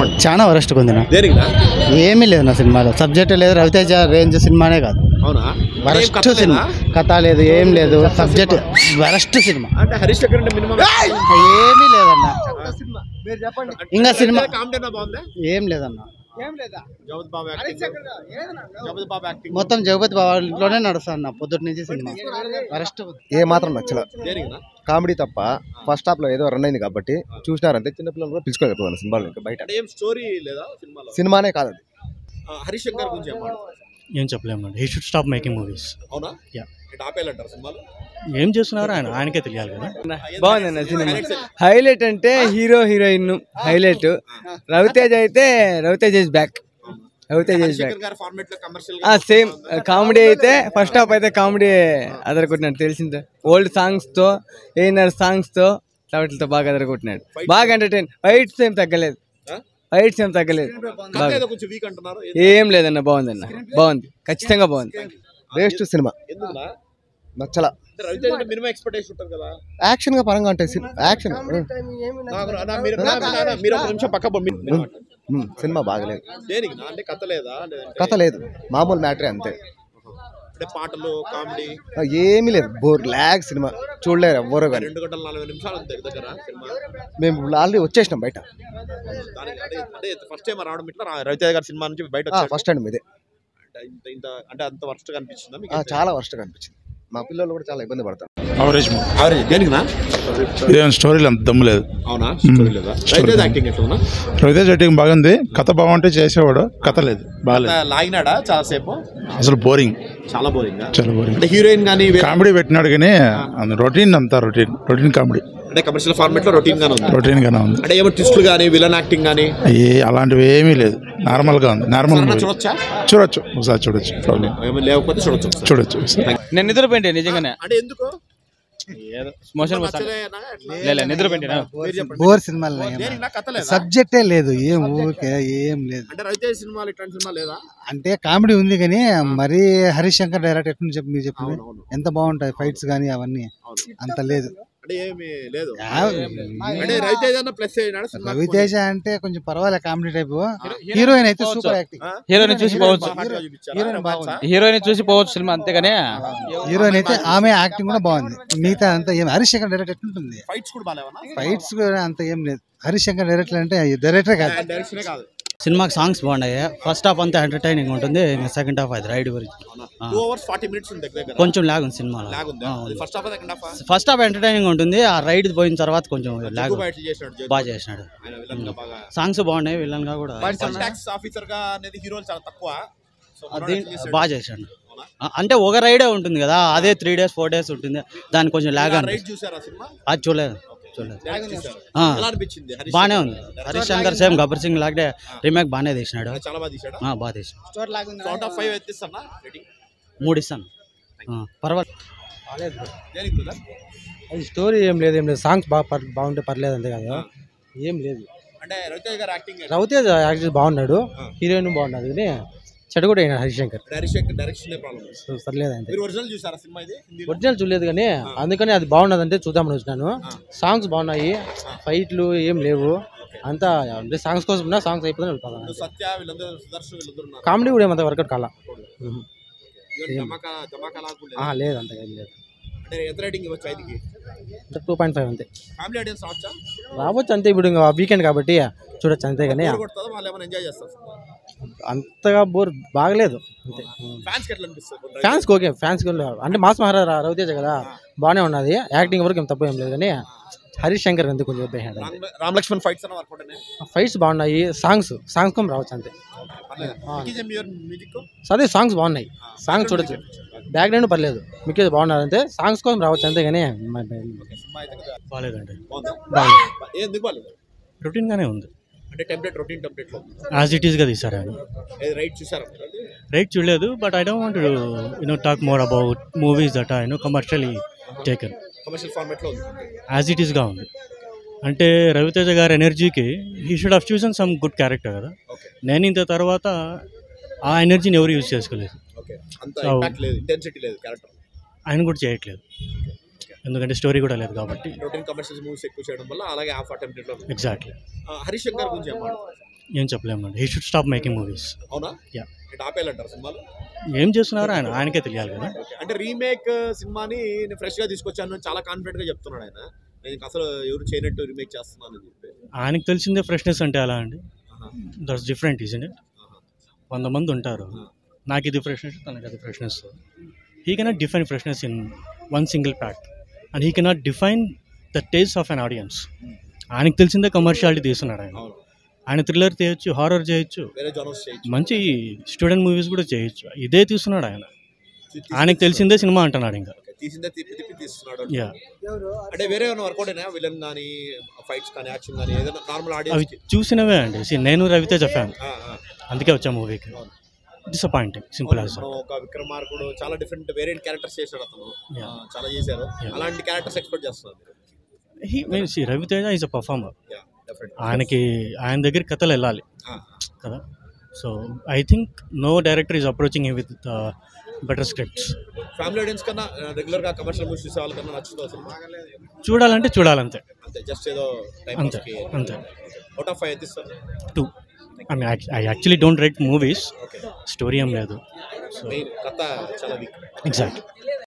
చాలా వరస్ట్గా ఉంది. దేనికినా? ఏమీ లేదు నా సినిమాలో, సబ్జెక్ట్ లేదు, రవితేజ రేంజ్ సినిమానే కాదు. అవునా? వరస్ట్ సినిమా, కథ లేదు, ఏం లేదు, సబ్జెక్ట్ వరస్ట్ సినిమా. అంటే హరీష్ శంకర్ అంటే మినిమం ఏమీ లేదన్న. ఇంకా సినిమా కామెడీ బాగుందా? ఏం లేదన్న. జగపతి బాబు యాక్టింగ్, జగపతి బాబు యాక్టింగ్ మొత్తం జగపతి బాబులోనే నడుస్తాను నా పొద్దుటి నుంచి సినిమా. వరస్ట్ ఏ మాత్రం నచ్చల. దేనికినా? కామెడీ తప్ప ఫస్ట్ హాఫ్ లో ఏదో రన్ అయింది కాబట్టి చూసినారంటే చిన్నపిల్లలు కూడా పిలుచుకోలేకపోయాను సినిమాలో. ఇంకా బయట అంటే ఏం స్టోరీ లేదా సినిమాలో? సినిమానే కాదు అది. హరీష్ శంకర్ గురించి ఏం చెప్పలేము. He should stop making movies. అవునా? యా. ఆపేయాలంటారు సినిమాలో. ఏం చేస్తున్నారు ఆయనకే తెలియాలి కదా. బాగుందన్న సినిమా. హైలైట్ అంటే హీరో హీరోయిన్ హైలైట్. రవితేజ అయితే Ravi Teja is back. Ravi Teja is back. Same comedy అయితే ఫస్ట్ హాఫ్ అయితే కామెడీ అదరగొట్టినాడు తెలిసిందే. ఓల్డ్ సాంగ్స్ తో ఏనర్ సాంగ్స్ తో వాటితో బాగా అదరగొట్టినాడు. బాగా ఎంటర్టైన్. ఫైట్స్ ఏం తగ్గలేదు. ఫైట్స్ ఏం తగ్గలేదు. ఏం లేదన్న, బాగుందన్న, బాగుంది, ఖచ్చితంగా బాగుంది. Waste cinema, నచ్చల. యాక్షన్ గా పరంగా అంటే యాక్షన్ సినిమా బాగలేదు. కథ లేదు, మామూలు మ్యాటరే అంతే. పాటలు కామెడీ ఏమీ లేదు, బోర్ లాగ్ సినిమా. చూడలేరు ఎవ్వరూ కానీ. 2 గంటల 40 నిమిషాలు దగ్గర సినిమా. మేము ఆల్రెడీ వచ్చేసినాం బయట. ఫస్ట్ టైం రావడం ఇట్లా రవితేజ గారి సినిమా నుంచి బయట ఫస్ట్ టైం ఇదే. అంటే అంత వర్స్ట్ గా అనిపించిందా? చాలా వర్స్ట్ గా అనిపించింది. మా పిల్లలు కూడా చాలా ఇబ్బంది పడతారు. దేనికినా? ఇదేం స్టోరీలు అంత దమ్ము లేదు. అవునా? స్టోరీ లేదా? రవితేజ యాక్టింగ్ ఎట్లా? రవితేజ యాక్టింగ్ బాగుంది, కథ బాగుంటే చేసేవాడు, కథ లేదు, బాగాలేదు. లాగినాడా చాలా సేపు? అసలు బోరింగ్, చాలా బోరింగ్. చాలా బోరింగ్. అంటే హీరోయిన్ కానీ కామెడీ పెట్టినాడు కానీ రొటీన్ అంతా రొటీన్ కామెడీ. అంటే కమర్షియల్ ఫార్మాట్ లో రొటీన్ గానే ఉంది. అంటే ఏమో ట్విస్టులు కానీ విలన్ యాక్టింగ్ కానీ అలాంటివి ఏమీ లేదు, నార్మల్ గా ఉంది. నార్మల్ చూడొచ్చు, ఒకసారి చూడొచ్చు, ప్రాబ్లం లేకపోతే చూడొచ్చు. నేను నిద్రపోయింటే నిజంగానే. అంటే ఎందుకు? నిద్రపోయింటా. బోర్ సినిమాలు, సబ్జెక్టే లేదు, ఏం ఊరికే ఏం లేదు. అంటే రవితేజ సినిమాలు ఇట్లాంటి సినిమా లేదా? అంటే కామెడీ ఉంది కానీ మరీ హరీష్ శంకర్ డైరెక్ట్ ఎట్లా చెప్పి మీరు చెప్పింది ఎంత బాగుంటాయి ఫైట్స్ కానీ అవన్నీ అంత లేదు. అంటే ఏమి లేదు. అంటే రవితేజ ప్లస్ రవితేజ అంటే కొంచెం పర్వాలేదు, కామెడీ టైప్. హీరోయిన్ అయితే సూపర్ యాక్టింగ్. హీరోయిన్ చూసి పోవచ్చు, హీరోయిన్ చూసి పోవచ్చు సినిమా, అంతేగానే హీరోయిన్ అయితే ఆమె యాక్టింగ్ కూడా బాగుంది. మిగతా అంతా ఏం హరీష్ శంకర్ డైరెక్ట్ ఎట్లుంటుంది? ఫైట్స్ కూడా అంత ఏం లేదు. హరీష్ శంకర్ డైరెక్టర్ అంటే డైరెక్టరే కాదు. సినిమాకి సాంగ్స్ బాగున్నాయి. ఫస్ట్ హాఫ్ అంతా ఎంటర్టైనింగ్ ఉంటుంది, సెకండ్ హాఫ్ అది రైడ్ గురించి 2 hours 40 minutes కొంచెం లాగ్ ఉంది సినిమాలో. ఫస్ట్ హాఫ్ ఎంటర్టైనింగ్ ఉంటుంది, ఆ రైడ్ పోయిన తర్వాత కొంచెం లాగ్. బాగా చేసినాడు, సాంగ్స్ బాగున్నాయి, విలన్ గా కూడా బాగా చేశాడు. అంటే ఒక రైడే ఉంటుంది కదా, అదే 3 days 4 days ఉంటుంది, దానికి కొంచెం లాగ్ అనిపిస్తుంది. అది చూడలేదు. బానే ఉంది. హరీష్ శంకర్ సేమ్ గబ్బర్ సింగ్ లాగే రీమేక్ బాగానే తీసినాడు, బాగా తీసినాడు. 3 ఇస్తాను, పర్వాలేదు. స్టోరీ ఏం లేదు, సాంగ్స్ బాగుంటే పర్లేదు, అంతే కదా, ఏం లేదు. రవితేజ యాక్టింగ్ బాగున్నాడు, హీరోయిన్ బాగున్నాడు, కానీ చెడు కూడా అయినాడు హరీష్ శంకర్. పర్లేదు అంతే. ఒరిజినల్ చూడలేదు కానీ అందుకని అది బాగున్నది అంటే చూద్దామని వచ్చినాను. సాంగ్స్ బాగున్నాయి, ఫైట్లు ఏం లేవు, అంతా అంటే సాంగ్స్ కోసం సాంగ్స్ అయిపోతే వెళ్ళిపోతాను. కామెడీ కూడా ఏమంత వర్కౌట్ కాల లేదు, అంత ఏం లేదు. 2.5 అంతే రావచ్చు, అంతే. ఇప్పుడు ఇంకా వీకెండ్ కాబట్టి చూడొచ్చు, అంతే. కానీ అంతగా బోర్ బాగలేదు, అంతే. ఫ్యాన్స్ ఓకే, ఫ్యాన్స్ అంటే మాస్ మహారాజ్ రవితేజ కదా, బాగానే ఉన్నది. యాక్టింగ్ వరకు ఏం తప్పు ఏం లేదు, కానీ హరీష్ శంకర్ ఎందుకు కొంచెం రామలక్ష్మణ్ ఫైట్స్ బాగున్నాయి, సాంగ్స్ కూడా రావచ్చు, అంతే. అదే సాంగ్స్ బాగున్నాయి, సాంగ్స్ చూడొచ్చు, బ్యాక్గ్రౌండ్ పర్లేదు, మీకు బాగున్నారు, అంతే. సాంగ్స్ కోసం రావచ్చు, అంతే. కానీ బాగాలేదండి, రొటీన్ గానే ఉంది. యాజ్ ఇట్ ఈస్ గా తీసారు. రైట్ చూడలేదు, but I don't want talk more about movies that commercially taken. As it is గా ఉంది. అంటే రవితేజ గారి ఎనర్జీకి he should have chosen some good character కదా. నేను ఇంత తర్వాత ఆ ఎనర్జీని ఎవరు యూజ్ చేసుకోలేదు, ఆయన కూడా చేయట్లేదు. ఎందుకంటే స్టోరీ కూడా లేదు కాబట్టి. రొటీన్ కమర్షియల్ మూవీస్ ఎక్కువ చేయడం వల్ల అలాగే హాఫ్ అటెంప్ట్ లో. ఎగ్జాక్ట్లీ. హరీష్ శంకర్ గురించి ఏం చెప్పలేమండి. He should stop making movies. అవునా? యా. ఇటు ఆపేయాలంటారు సినిమాలు. ఏం చేస్తున్నారో ఆయనకే తెలియాలి కదా. అంటే రీమేక్ సినిమాని నేను ఫ్రెష్ గా తీసుకొచ్చాను చాలా కాన్ఫిడెంట్ గా చెప్తున్నాడు ఆయన. నేను అసలు ఎవరు చేయనట్టు రీమేక్ చేస్తున్నాను అని చెప్పి. ఆయనకు తెలిసిందే ఫ్రెష్నెస్ అంటే అలా అండి. That's different isn't it. 100 మంది ఉంటారు. నాకు ఇది ఫ్రెష్నెస్, తనకు అది freshness. He cannot define freshness in one single pack and he cannot define the taste of an audience. ఆయనకు తెలిసిందే కమర్షియాలిటీ తీస్తున్నాడు ఆయన. ఆయన థ్రిల్లర్ చేయొచ్చు, హారర్ చేయొచ్చు, మంచి స్టూడెంట్ మూవీస్ కూడా చేయొచ్చు. ఇదే తీస్తున్నాడు ఆయన. ఆయనకు తెలిసిందే సినిమా అంటున్నాడు ఇంకా. యా. అంటే వేరే ఏమైనా వర్కౌట్ అయినా విలన్ కానీ ఫైట్స్ కానీ యాక్షన్ కానీ ఏదైనా నార్మల్ అవి ఆడియన్స్ చూసినవే అండి. నేను రవితేజ ఫ్యాన్, అందుకే వచ్చా మూవీకి. Disappointing, simple as. ఒక విక్రమార్కుడు చాలా డిఫరెంట్ వేరియంట్ క్యారెక్టర్స్ చేశాడు అతను. Yeah. చాలా చేశారు. Yeah. అలాంటి క్యారెక్టర్స్ ఎక్స్పెక్ట్ చేస్తున్నారు. Ravi Teja is a performer. ఆయన దగ్గర కథలు వెళ్ళాలి కదా. So I think no director is approaching with better scripts. Family audience కన్నా రెగ్యులర్ గా కమర్షియల్ మూవీస్ చూసే వాళ్ళకన్నా నచ్చుతుంది సినిమా. చూడాలంటే చూడాలంతే. అంతే, జస్ట్ ఏదో టైం అంతే పాస్కి. అంతే. అవుట్ ఆఫ్ 5 అయితే ఇస్తారు. 2. I actually don't write movies. Okay. Story ఏం లేదు. సో మెయిన్ కథ చాలా వీక్. ఎగ్జాక్ట్.